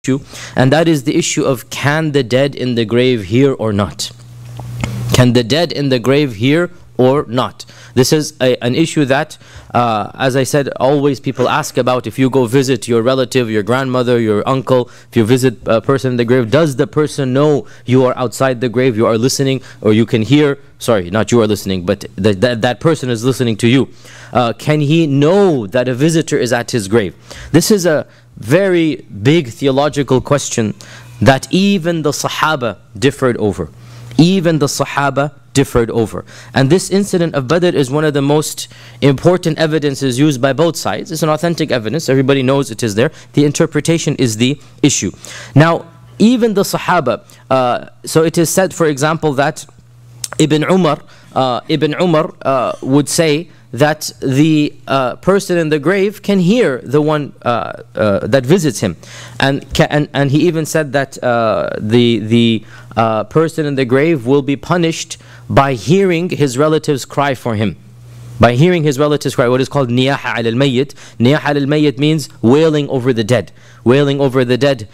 issue, and that is the issue of, can the dead in the grave hear or not? Can the dead in the grave hear or not? This is an issue that, as I said, always people ask about. If you go visit your relative, your grandmother, your uncle, if you visit a person in the grave, does the person know you are outside the grave, you are listening, or you can hear? Sorry, not you are listening, but that person is listening to you. Can he know that a visitor is at his grave? This is a very big theological question that even the Sahaba differed over. Even the Sahaba differed over. And this incident of Badr is one of the most important evidences used by both sides. It's an authentic evidence. Everybody knows it is there. The interpretation is the issue. Now, even the Sahaba, so it is said, for example, that Ibn Umar would say that the person in the grave can hear the one that visits him, and he even said that the person in the grave will be punished by hearing his relatives cry for him. By hearing his relatives cry, what is called niyaha al-mayyit. Niyaha al-mayyit means wailing over the dead. Wailing over the dead,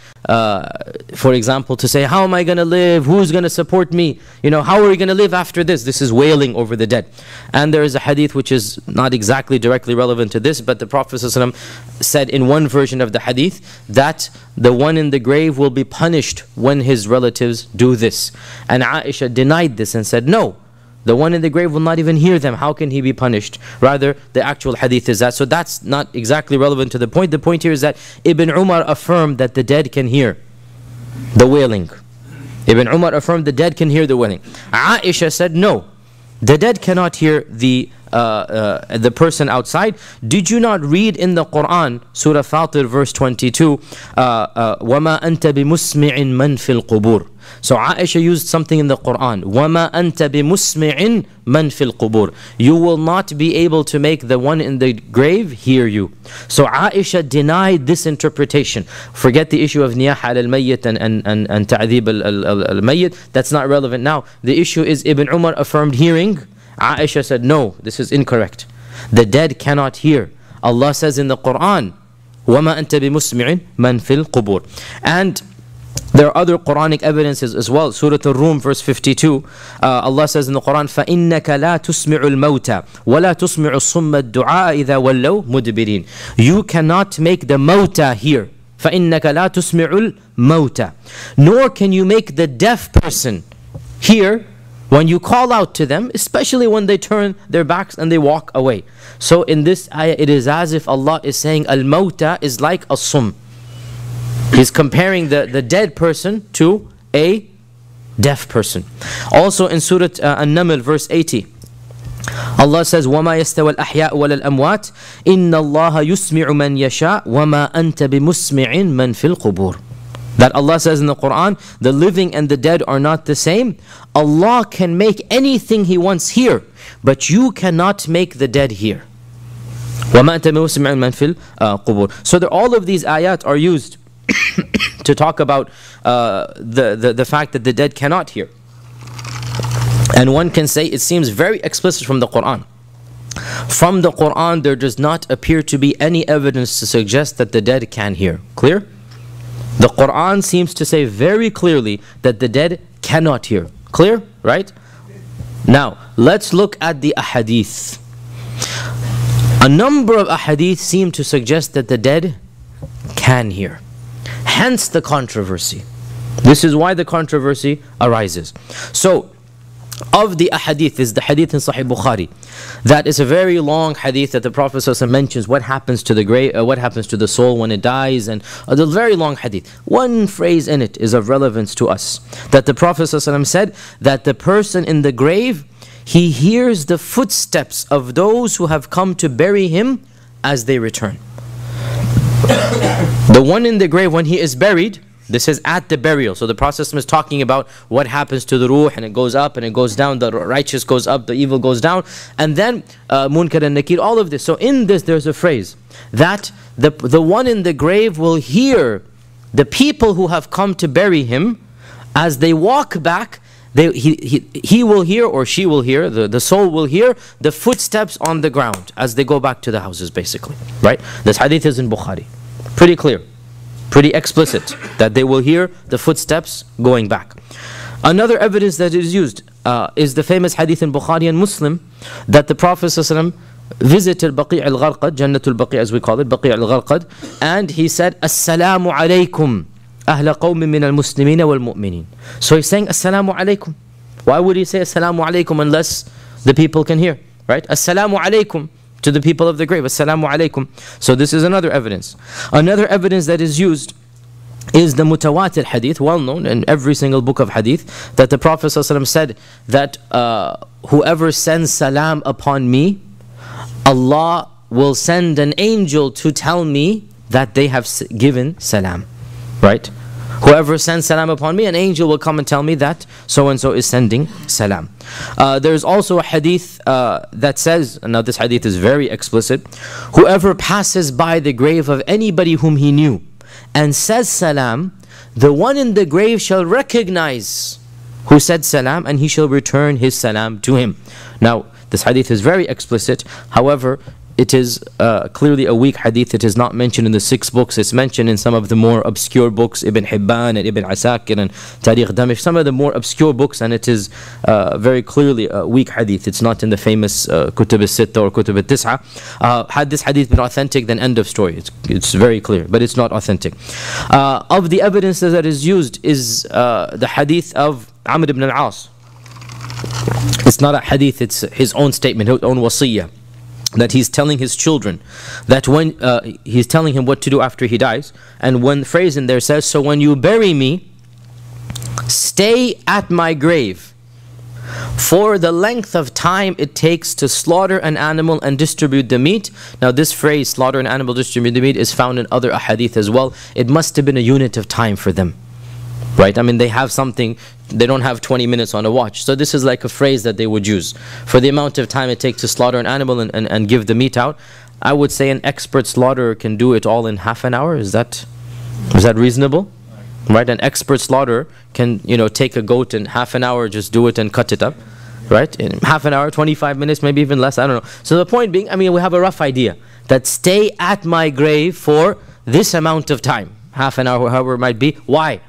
for example, to say, how am I going to live? Who's going to support me? You know, how are we going to live after this? This is wailing over the dead. And there is a hadith which is not exactly directly relevant to this, but the Prophet ﷺ said in one version of the hadith that the one in the grave will be punished when his relatives do this. And Aisha denied this and said, no. The one in the grave will not even hear them. How can he be punished? Rather, the actual hadith is that. So that's not exactly relevant to the point. The point here is that Ibn Umar affirmed that the dead can hear the wailing. Ibn Umar affirmed the dead can hear the wailing. Aisha said, no, the dead cannot hear the person outside. Did you not read in the Quran, Surah Fatir, verse 22, وَمَا أَنْتَ بِمُسْمِعٍ مَنْ فِي الْقُبُورِ. So Aisha used something in the Quran. وَمَا أَنْتَ بِمُسْمِعٍ مَنْ فِي الْقُبُورِ. You will not be able to make the one in the grave hear you. So Aisha denied this interpretation. Forget the issue of niyaha al-mayyit and ta'dhib al-mayyit. That's not relevant now. The issue is Ibn Umar affirmed hearing. Aisha said, no, this is incorrect. The dead cannot hear. Allah says in the Quran, وَمَا أَنْتَ بِمُسْمِعٍ مَنْ فِي الْقُبُورِ. And there are other Quranic evidences as well. Surah Al-Rum, verse 52. Allah says in the Quran, فَإِنَّكَ لَا تُسْمِعُ الْمَوْتَى وَلَا تُسْمِعُ الصُّمَّ الدُّعَاءَ إِذَا وَلَّوْا مُدْبِرِينَ. You cannot make the mawta hear. فَإِنَّكَ لَا تُسْمِعُ الْمَوْتَى. Nor can you make the deaf person hear when you call out to them, especially when they turn their backs and they walk away. So in this ayah, it is as if Allah is saying, al-mawta is like a sum. He's comparing the dead person to a deaf person. Also in Surah An-Naml, verse 80, Allah says, وَمَا يَسْتَوَى الْأَحْيَاءُ وَلَا الْأَمْوَاتِ إِنَّ اللَّهَ يُسْمِعُ مَنْ يَشَاءُ وَمَا أَنْتَ بِمُسْمِعٍ مَنْ فِي الْقُبُورِ. That Allah says in the Quran, the living and the dead are not the same. Allah can make anything He wants here, but you cannot make the dead hear. وَمَا أَنْتَ بِمُسْمِعٍ مَنْ فِي الْقُبُورِ. So all of these ayat are used to talk about the fact that the dead cannot hear. And one can say it seems very explicit from the Quran. From the Quran, there does not appear to be any evidence to suggest that the dead can hear. Clear? The Quran seems to say very clearly that the dead cannot hear. Clear? Right? Now, let's look at the ahadith. A number of ahadith seem to suggest that the dead can hear. Hence the controversy. This is why the controversy arises. So, of the ahadith is the hadith in Sahih Bukhari. That is a very long hadith that the Prophet ﷺ mentions what happens to the grave, what happens to the soul when it dies, and a very long hadith. One phrase in it is of relevance to us. That the Prophet ﷺ said that the person in the grave, he hears the footsteps of those who have come to bury him as they return. The one in the grave, when he is buried, this is at the burial. So the Prophet is talking about what happens to the ruh, and it goes up and it goes down. The righteous goes up, the evil goes down. And then munkar and nakir, all of this. So in this there's a phrase that the one in the grave will hear the people who have come to bury him as they walk back. He will hear, or she will hear, the soul will hear the footsteps on the ground as they go back to the houses, basically. Right? This hadith is in Bukhari. Pretty clear. Pretty explicit that they will hear the footsteps going back. Another evidence that is used is the famous hadith in Bukhari and Muslim that the Prophet ﷺ visited Baqi' al-Gharqad, Jannatul Baqi' as we call it, Baqi' al-Gharqad, and he said, Assalamu alaykum, ahla qawmin min al-muslimina wal-mu'minin. So he's saying, Assalamu alaykum. Why would he say Assalamu alaykum unless the people can hear, right? Assalamu alaykum to the people of the grave, Assalamu alaykum. So this is another evidence. Another evidence that is used is the mutawatir hadith, well known in every single book of hadith, that the Prophet ﷺ said that whoever sends salam upon me, Allah will send an angel to tell me that they have given salam, right? Whoever sends salam upon me, an angel will come and tell me that so-and-so is sending salam. There's also a hadith that says, now this hadith is very explicit, whoever passes by the grave of anybody whom he knew and says salam, the one in the grave shall recognize who said salam and he shall return his salam to him. Now, this hadith is very explicit. However, it is clearly a weak hadith. It is not mentioned in the 6 books. It's mentioned in some of the more obscure books, Ibn Hibban and Ibn Asakir and Tariq Damashq, some of the more obscure books, and it is very clearly a weak hadith. It's not in the famous Kutub al-Sitta or Kutub al-Tis'a. Had this hadith been authentic, then end of story. It's very clear, but it's not authentic. Of the evidences that is used is the hadith of Amr ibn al-As. It's not a hadith, it's his own statement, his own wasiyah, that he's telling his children that when he's telling him what to do after he dies, and one phrase in there says, so when you bury me, stay at my grave for the length of time it takes to slaughter an animal and distribute the meat. Now this phrase, slaughter an animal, distribute the meat, is found in other ahadith as well. It must have been a unit of time for them, right? I mean, they have something, they don't have 20 minutes on a watch. So this is like a phrase that they would use. For the amount of time it takes to slaughter an animal and give the meat out, I would say an expert slaughterer can do it all in half an hour. Is that reasonable? Right? An expert slaughterer can, take a goat in half an hour, just do it and cut it up. Right? In half an hour, 25 minutes, maybe even less, I don't know. So the point being, we have a rough idea that stay at my grave for this amount of time. Half an hour, however it might be. Why?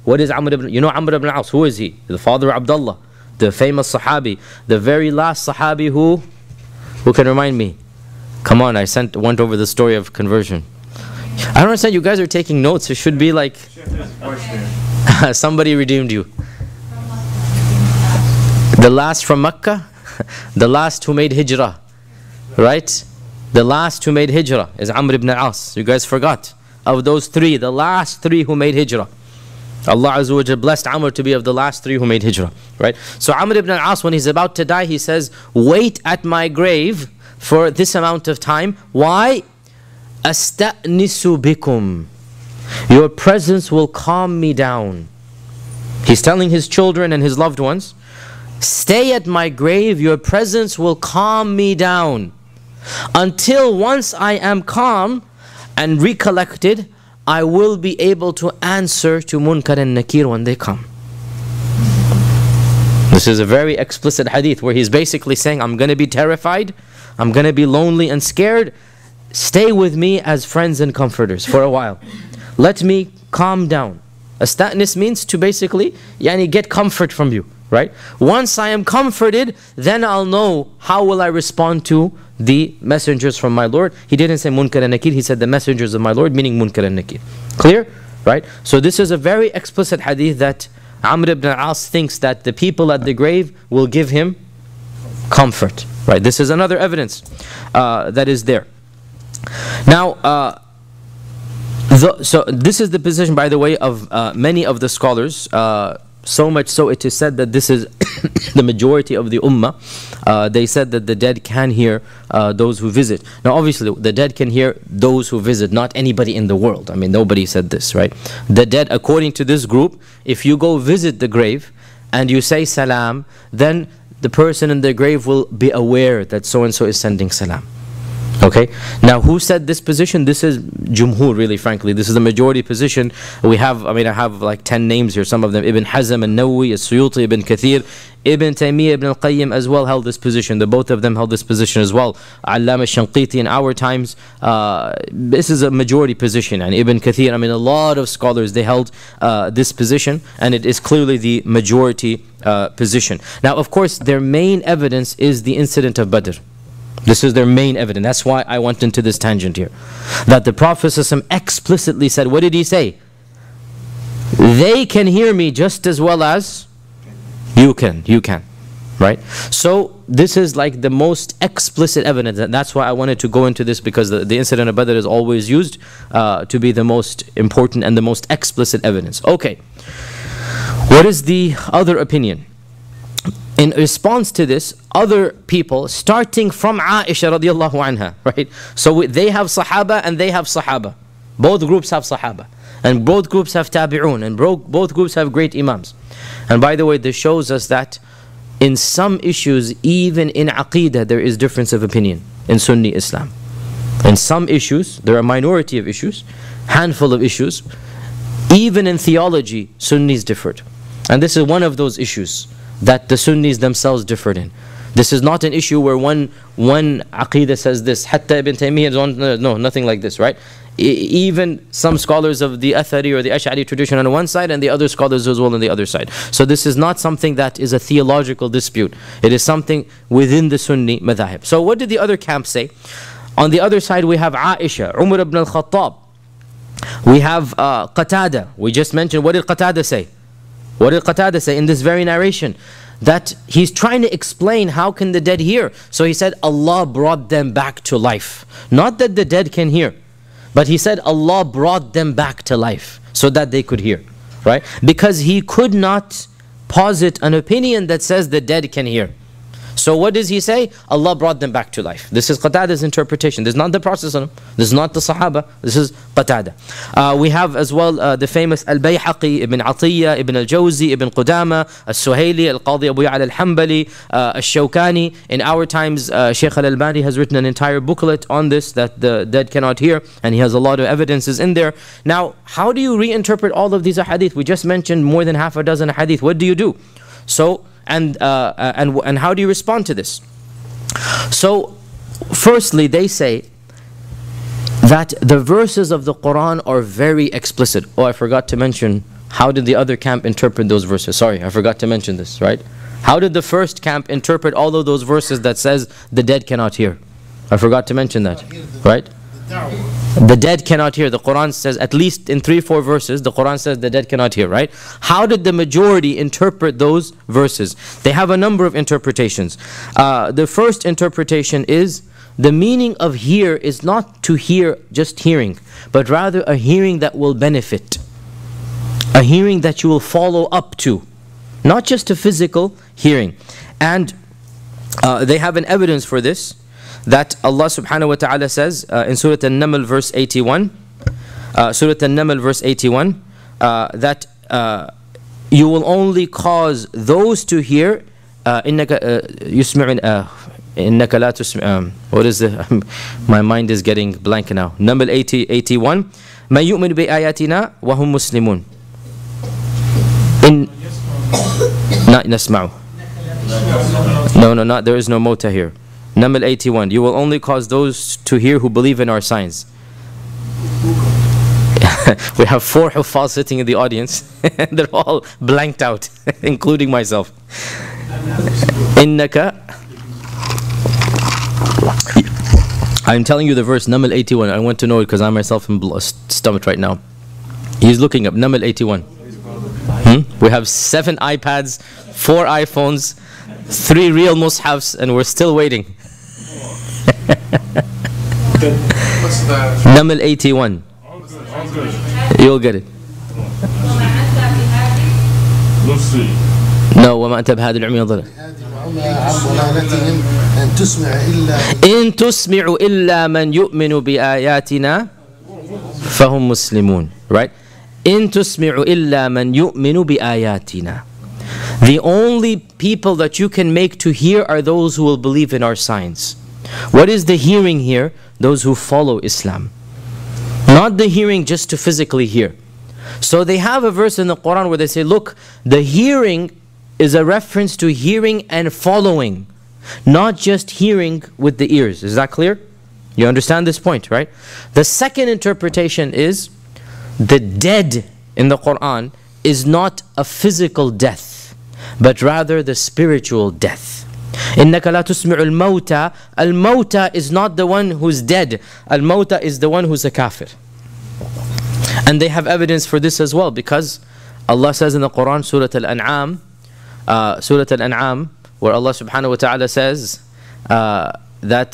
What is Amr ibn, Amr ibn al-As, who is he? The father of Abdullah, the famous Sahabi, the very last Sahabi who can remind me? Come on, I went over the story of conversion. I don't understand, you guys are taking notes. It should be like somebody redeemed you. The last from Mecca, the last who made hijrah, right? The last who made hijrah is Amr ibn al-As. You guys forgot. Of those 3, the last 3 who made hijrah. Allah Azza wa Jalla blessed Amr to be of the last 3 who made hijrah, right? So Amr ibn al-As, when he's about to die, he says, wait at my grave for this amount of time. Why? Asta'nisu bikum. Your presence will calm me down. He's telling his children and his loved ones, stay at my grave, your presence will calm me down. Until once I am calm and recollected, I will be able to answer to Munkar and Nakir when they come. This is a very explicit hadith where he's basically saying, I'm going to be terrified, I'm going to be lonely and scared. Stay with me as friends and comforters for a while. Let me calm down. Asta'nis means to basically get comfort from you, right? Once I am comforted, then I'll know how will I respond to the messengers from my Lord. He didn't say Munkar and Nakir, he said the messengers of my Lord, meaning Munkar and Nakir. Clear? Right? So this is a very explicit hadith that Amr ibn al-As thinks that the people at the grave will give him comfort. Right? This is another evidence that is there. Now, so this is the position, by the way, of many of the scholars. So much so it is said that this is the majority of the ummah. They said that the dead can hear those who visit. Now obviously the dead can hear those who visit, not anybody in the world. I mean, nobody said this, right? The dead, according to this group, if you go visit the grave and you say salam, then the person in the grave will be aware that so-and-so is sending salam. Okay, now who said this position? This is Jumhur, really, frankly. This is the majority position. We have, I have like 10 names here, some of them. Ibn Hazm, An-Nawawi, As-Suyuti, Ibn Kathir, Ibn Taymiyyah, Ibn Al-Qayyim as well held this position. The both of them held this position as well. Allama Shanqiti in our times. This is a majority position. And Ibn Kathir, a lot of scholars, they held this position, and it is clearly the majority position. Now, of course, their main evidence is the incident of Badr. This is their main evidence. That's why I went into this tangent here. That the Prophet ﷺ explicitly said, what did he say? They can hear me just as well as you can. Right? So this is like the most explicit evidence. And that's why I wanted to go into this, because the incident of Badr is always used to be the most important and the most explicit evidence. Okay. What is the other opinion? In response to this, other people, starting from Aisha radiallahu anha, right? So they have Sahaba and they have Sahaba. Both groups have Sahaba. And both groups have Tabi'un. And both groups have great Imams. And by the way, this shows us that in some issues, even in Aqeedah, there is difference of opinion in Sunni Islam. In some issues, there are a minority of issues, handful of issues. Even in theology, Sunnis differed. And this is one of those issues that the Sunnis themselves differed in. This is not an issue where one Aqeedah says this, Hatta Ibn Taymiyyah is on, no, nothing like this, right? Even some scholars of the Athari or the Ash'ari tradition on one side, and the other scholars as well on the other side. So this is not something that is a theological dispute. It is something within the Sunni madhahib. So what did the other camp say? On the other side we have Aisha, Umar ibn al-Khattab. We have Qatada. We just mentioned, what did Qatada say? What did Qatada say in this very narration? That he's trying to explain how can the dead hear. So he said Allah brought them back to life. Not that the dead can hear, but he said Allah brought them back to life so that they could hear. Right? Because he could not posit an opinion that says the dead can hear. So what does he say? Allah brought them back to life. This is Qatada's interpretation. This is not the Prophet. This is not the Sahaba. This is Qatada. We have as well the famous Al-Bayhaqi, Ibn Atiyya, Ibn Al-Jawzi, Ibn Qudama, Al-Suhaili, Al-Qadi Abu Ya'la Al-Hanbali, Al-Shawkani. In our times, Shaykh Al-Albani has written an entire booklet on this, that the dead cannot hear, and he has a lot of evidences in there. Now, how do you reinterpret all of these ahadith? We just mentioned more than half a dozen ahadith. What do you do? So, and how do you respond to this? So, firstly, they say that the verses of the Quran are very explicit. Oh, I forgot to mention, how did the other camp interpret those verses? Sorry, I forgot to mention this, right? How did the first camp interpret all of those verses that says the dead cannot hear? I forgot to mention that, right? The dead cannot hear. The Quran says, at least in 3-4 verses, the Quran says the dead cannot hear, right? How did the majority interpret those verses? They have a number of interpretations. The first interpretation is, the meaning of hear is not to hear just hearing, but rather a hearing that will benefit. A hearing that you will follow up to. Not just a physical hearing. And they have an evidence for this, that Allah subhanahu wa ta'ala says in Surah An-Naml verse 81, Surah An-Naml verse 81, that you will only cause those to hear, إِنَّكَ لَا تُسْمِعُ, what is the, my mind is getting blank now. Naml 81, مَا يُؤْمِنُ بِآيَاتِنَا وَهُمْ مُسْلِمُونَ إِن نَسْمَعُ. No, there is no mota here. Naml 81, you will only cause those to hear who believe in our signs. We have 4 huffaz sitting in the audience. They're all blanked out, including myself. Innaka. I'm telling you the verse, Naml 81. I want to know it because I myself am stumped right now. He's looking up Naml 81. We have 7 iPads, 4 iPhones, 3 real mushafs, and we're still waiting. Naml 81. You'll get it. No, وما أنت بهذا العمي ضل. إن تسمع إلا من يؤمن بآياتنا فهم مسلمون. Right? إن تسمع إلا من يؤمن بآياتنا. The only people that you can make to hear are those who will believe in our signs. What is the hearing here? those who follow Islam. Not the hearing just to physically hear. So they have a verse in the Quran where they say, look, the hearing is a reference to hearing and following, not just hearing with the ears. Is that clear? You understand this point, right? The second interpretation is the dead in the Quran is not a physical death, but rather the spiritual death. إِنَّكَ لَا تُسْمِعُ الْمَوْتَى. Al-Mawta is not the one who's dead. Al-Mawta is the one who's a kafir. And they have evidence for this as well, because Allah says in the Quran, Surah Al-An'am, where Allah subhanahu wa ta'ala says that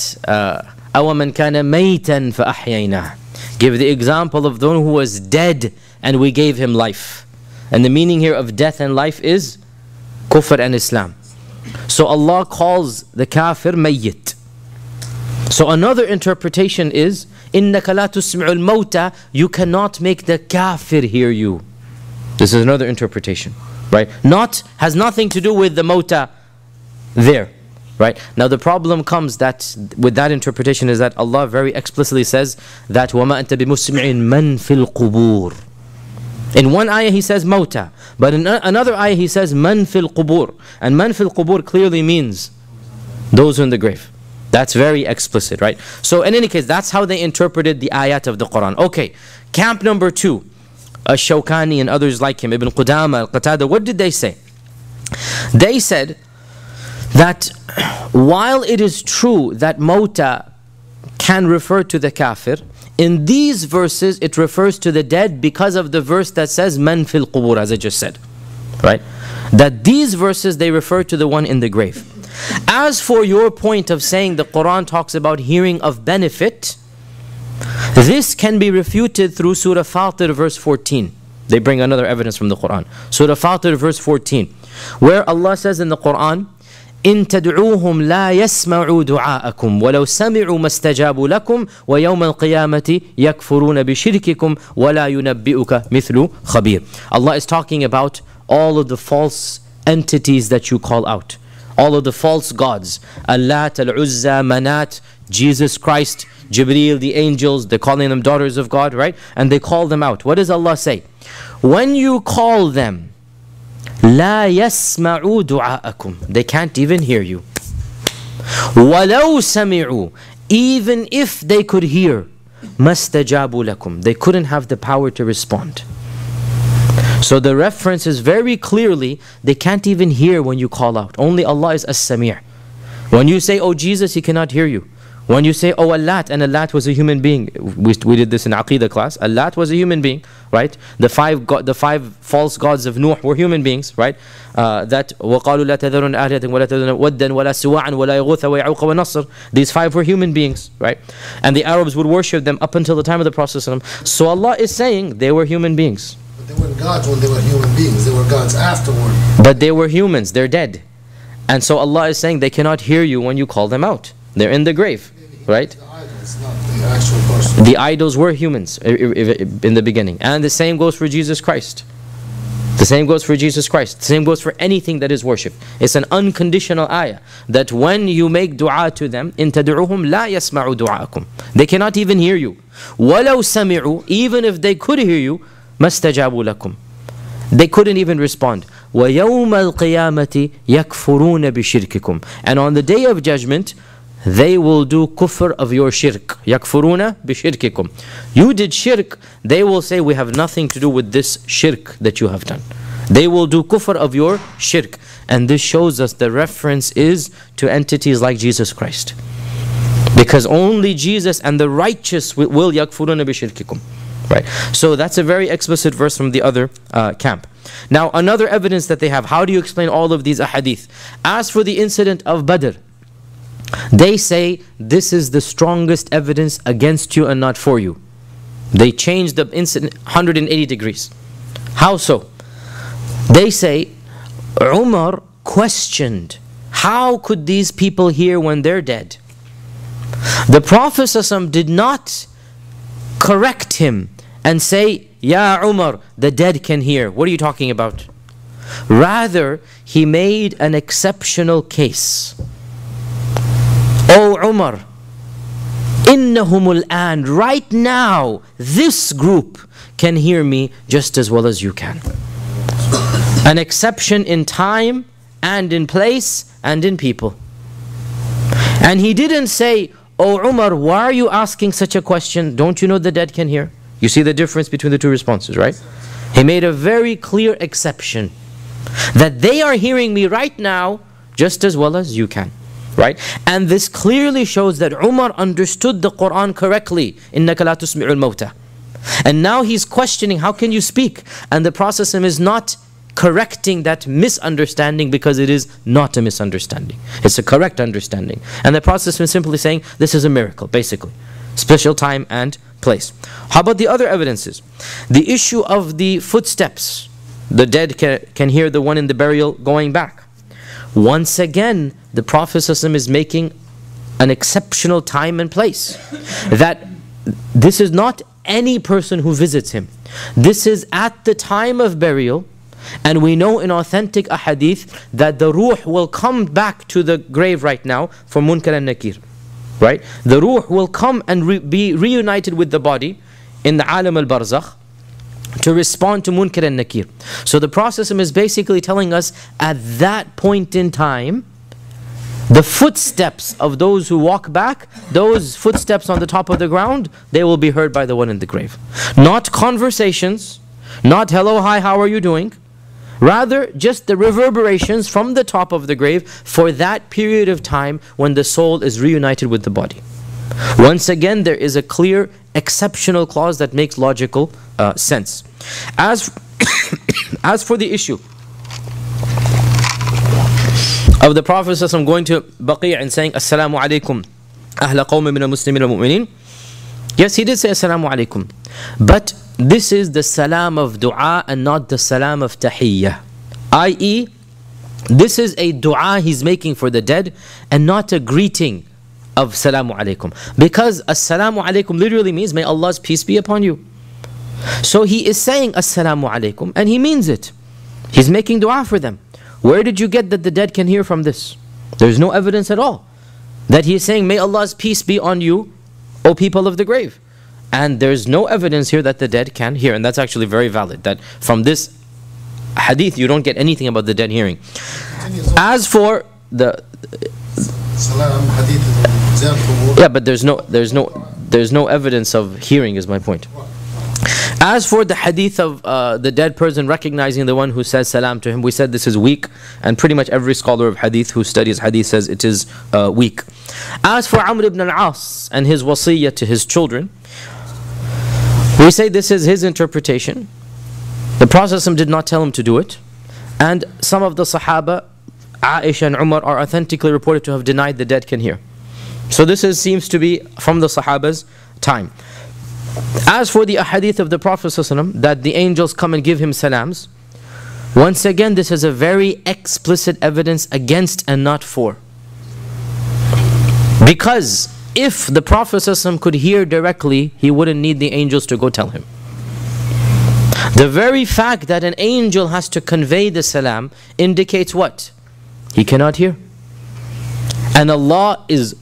أَوَمَنْ كَانَ مَيْتًا فَأَحْيَيْنَاهُ. Give the example of the one who was dead and we gave him life. And the meaning here of death and life is kufr and Islam. So Allah calls the kafir mayyit. So another interpretation is إِنَّكَ لَا تُسْمِعُ الْمَوْتَى. You cannot make the kafir hear you. This is another interpretation, right? Has nothing to do with the mawta there, right? Now the problem comes that with that interpretation is that Allah very explicitly says that وَمَا أَنْتَ بِمُسْمِعٍ مَنْ فِي الْقُبُورِ. In one ayah he says mawta, but in another ayah he says man fil qubur. And man fil qubur clearly means those in the grave. That's very explicit, right? So in any case, that's how they interpreted the ayat of the Quran. Okay, camp number 2, Shawkani and others like him, Ibn Qudama, Al-Qatada, what did they say? They said that while it is true that mawta can refer to the kafir, in these verses it refers to the dead because of the verse that says man fil qubur, as I just said, right? That these verses they refer to the one in the grave. As for your point of saying the Quran talks about hearing of benefit, this can be refuted through Surah Fatir verse 14. They bring another evidence from the Quran. Surah Fatir verse 14, where Allah says in the Quran, إن تدعوهم لا يسمعوا دعاءكم ولو سمعوا ما استجابوا لكم ويوم القيامة يكفرون بشرككم ولا ينبئك مثل خبير. Allah is talking about all of the false entities that you call out, all of the false gods, Allat, Al-Uzza, Manat, Jesus Christ, Jibreel, the angels. They're calling them daughters of God, right? And they call them out. What does Allah say? When you call them, لا يسمعوا دعاءكم, they can't even hear you. ولو سمعوا, even if they could hear, ما استجابوا لكم, they couldn't have the power to respond. So the reference is very clearly, they can't even hear when you call out. Only Allah is as-Sami'. When you say, oh Jesus, He cannot hear you. When you say, oh Allat, and Allat was a human being. We did this in Aqidah class. Allat was a human being, right? The five false gods of Nuh were human beings, right? That وَقَالُوا لَا تَذَرُنَّ آلِهَةً وَلَا تَذَرُنَّ وَدًّا وَلَا سُوَاعًا وَلَا يَغُوثَ وَيَعُوقَ وَنَصْرَ. These 5 were human beings, right? And the Arabs would worship them up until the time of the Prophet ﷺ. So Allah is saying they were human beings. But they weren't gods when they were human beings. They were gods afterward. But they were humans. They're dead. And so Allah is saying they cannot hear you when you call them out. They're in the grave, right? The idols, not the actual person. The idols were humans in the beginning. And the same goes for Jesus Christ. The same goes for Jesus Christ. The same goes for anything that is worshipped. It's an unconditional ayah that when you make dua to them, إِن تَدْعُوهُمْ لَا يَسْمَعُوا دُعَاءَكُمْ, they cannot even hear you. وَلَوْ سَمِعُوا, even if they could hear you, مَا اسْتَجَابُوا لَكُمْ, they couldn't even respond. وَيَوْمَ الْقِيَامَةِ يَكْفُرُونَ بِشِرْكِكُمْ, and on the day of judgment, they will do kufr of your shirk. يَكْفُرُونَ بِشِرْكِكُمْ. You did shirk, they will say we have nothing to do with this shirk that you have done. They will do kufr of your shirk. And this shows us the reference is to entities like Jesus Christ. Because only Jesus and the righteous will يَكْفُرُونَ بِشِرْكِكُمْ. Right. So that's a very explicit verse from the other camp. Now another evidence that they have, how do you explain all of these ahadith? As for the incident of Badr, they say this is the strongest evidence against you and not for you. They changed the incident 180 degrees. How so? They say Umar questioned, how could these people hear when they're dead? The Prophet ﷺ did not correct him and say, Ya Umar, the dead can hear. What are you talking about? Rather, he made an exceptional case. Oh Umar, إِنَّهُمُ الْآنِ, right now, this group can hear me just as well as you can. An exception in time and in place and in people. And he didn't say, "Oh Umar, why are you asking such a question? Don't you know the dead can hear?" You see the difference between the two responses, right? He made a very clear exception that they are hearing me right now just as well as you can, right? And this clearly shows that Umar understood the Quran correctly. إِنَّكَ لَا تُسْمِعُ الْمَوْتَى. And now he's questioning, how can you speak? And the Prophet is not correcting that misunderstanding, because it is not a misunderstanding. It's a correct understanding. And the Prophet is simply saying, this is a miracle, basically. Special time and place. How about the other evidences? The issue of the footsteps. The dead can hear the one in the burial going back. Once again, the Prophet is making an exceptional time and place. That this is not any person who visits him. This is at the time of burial. And we know in authentic ahadith that the ruh will come back to the grave right now for Munkar and Nakir. Right? The ruh will come and be reunited with the body in the alam al-barzakh to respond to Munkar and Nakir. So the Prophet is basically telling us at that point in time, the footsteps of those who walk back, those footsteps on the top of the ground, they will be heard by the one in the grave. Not conversations, not hello, hi, how are you doing? Rather, just the reverberations from the top of the grave for that period of time when the soul is reunited with the body. Once again, there is a clear exceptional clause that makes logical sense. As for the issue of the Prophet ﷺ going to Baqi' and saying, "Assalamu alaikum, ahla qawmi min al-muslimin al-mu'minin." Yes, he did say Assalamu alaikum. But this is the salam of dua and not the salam of tahiyyah. I.e., this is a dua he's making for the dead and not a greeting of salamu alaikum. Because assalamu alaikum literally means may Allah's peace be upon you. So he is saying assalamu alaikum and he means it. He's making dua for them. Where did you get that the dead can hear from this? There's no evidence at all that he is saying may Allah's peace be on you, O people of the grave. And there's no evidence here that the dead can hear. And that's actually very valid. That from this hadith you don't get anything about the dead hearing. As for the Salam hadith is an example. yeah, but there's no evidence of hearing is my point. As for the hadith of the dead person recognizing the one who says salam to him, we said this is weak, and pretty much every scholar of hadith who studies hadith says it is weak. As for Amr ibn al-As and his wasiyyah to his children, we say this is his interpretation. The Prophet did not tell him to do it, and some of the Sahaba, Aisha and Umar, are authentically reported to have denied the dead can hear. So this seems to be from the Sahaba's time. As for the ahadith of the Prophet ﷺ, that the angels come and give him salams, once again this is a very explicit evidence against and not for. Because if the Prophet ﷺ could hear directly, he wouldn't need the angels to go tell him. The very fact that an angel has to convey the salam indicates what? He cannot hear. And Allah is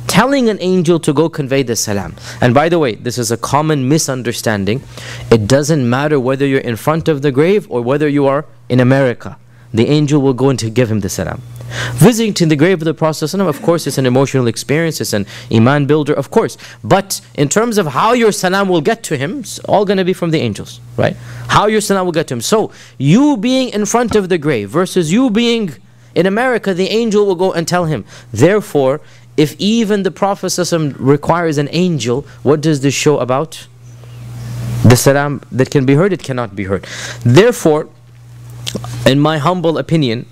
telling an angel to go convey the salam. And by the way, this is a common misunderstanding. It doesn't matter whether you're in front of the grave or whether you are in America. The angel will go in to give him the salam. Visiting the grave of the Prophet, of course, it's an emotional experience, it's an iman builder, of course. But in terms of how your salam will get to him, it's all going to be from the angels, right? How your salam will get to him. So, you being in front of the grave versus you being in America, the angel will go and tell him. Therefore, if even the Prophet requires an angel, what does this show about? The salam that can be heard, it cannot be heard. Therefore, in my humble opinion,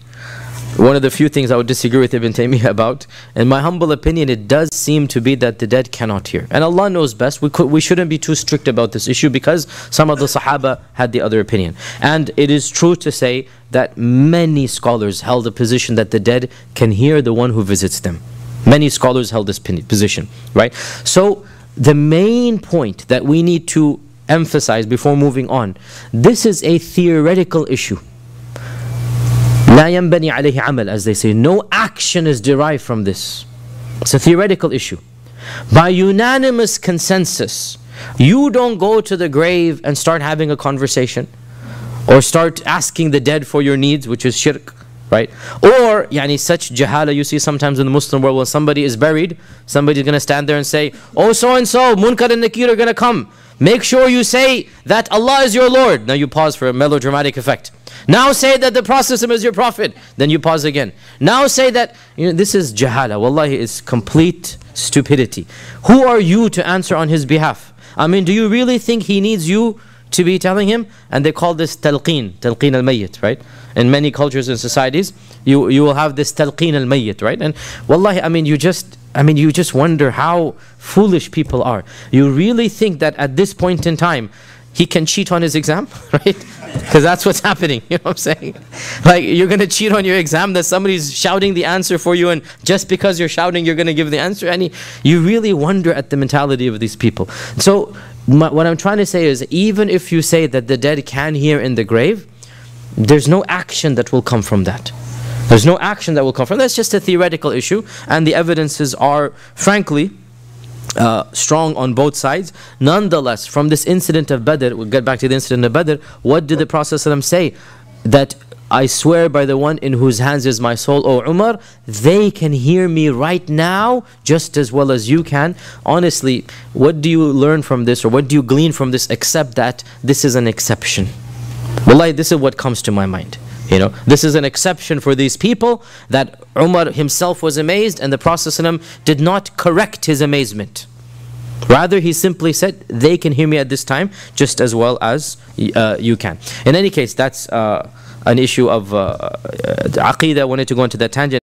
one of the few things I would disagree with Ibn Taymiyyah about, in my humble opinion, it does seem to be that the dead cannot hear. And Allah knows best. We shouldn't be too strict about this issue because some of the Sahaba had the other opinion. And it is true to say that many scholars held the position that the dead can hear the one who visits them. Many scholars held this position, right? So the main point that we need to emphasize before moving on, this is a theoretical issue. لا ينبني عليه عمل, as they say. No action is derived from this. It's a theoretical issue. by unanimous consensus, you don't go to the grave and start having a conversation or start asking the dead for your needs, which is shirk, right? Or such jahala you see sometimes in the Muslim world. When somebody is buried, somebody's going to stand there and say, oh, so and so, Munkar and Nakir are going to come. Make sure you say that Allah is your Lord. Now you pause for a melodramatic effect. Now say that the Prophet is your Prophet. Then you pause again. Now say that, this is jahala. Wallahi, it's complete stupidity. Who are you to answer on his behalf? I mean, do you really think he needs you to be telling him? And they call this talqeen al-mayyit, right? In many cultures and societies, you will have this talqeen al-mayyit, right? And wallahi, you just wonder how foolish people are. You really think that at this point in time, he can cheat on his exam, right? Because that's what's happening, you know what I'm saying? Like, you're going to cheat on your exam, that somebody's shouting the answer for you, and just because you're shouting, you're going to give the answer. And you really wonder at the mentality of these people. So, what I'm trying to say is, even if you say that the dead can hear in the grave, there's no action that will come from that. There's no action that will come from that. That's just a theoretical issue, and the evidences are, frankly, strong on both sides. Nonetheless, from this incident of Badr, we'll get back to the incident of Badr, what did the Prophet ﷺ say? That I swear by the one in whose hands is my soul, O Umar, they can hear me right now just as well as you can. Honestly, what do you learn from this, or what do you glean from this, except that this is an exception? Wallahi, this is what comes to my mind. This is an exception for these people, that Umar himself was amazed and the Prophet ﷺ did not correct his amazement. Rather, he simply said, they can hear me at this time just as well as you can. In any case, that's an issue of aqeedah. I wanted to go into that tangent.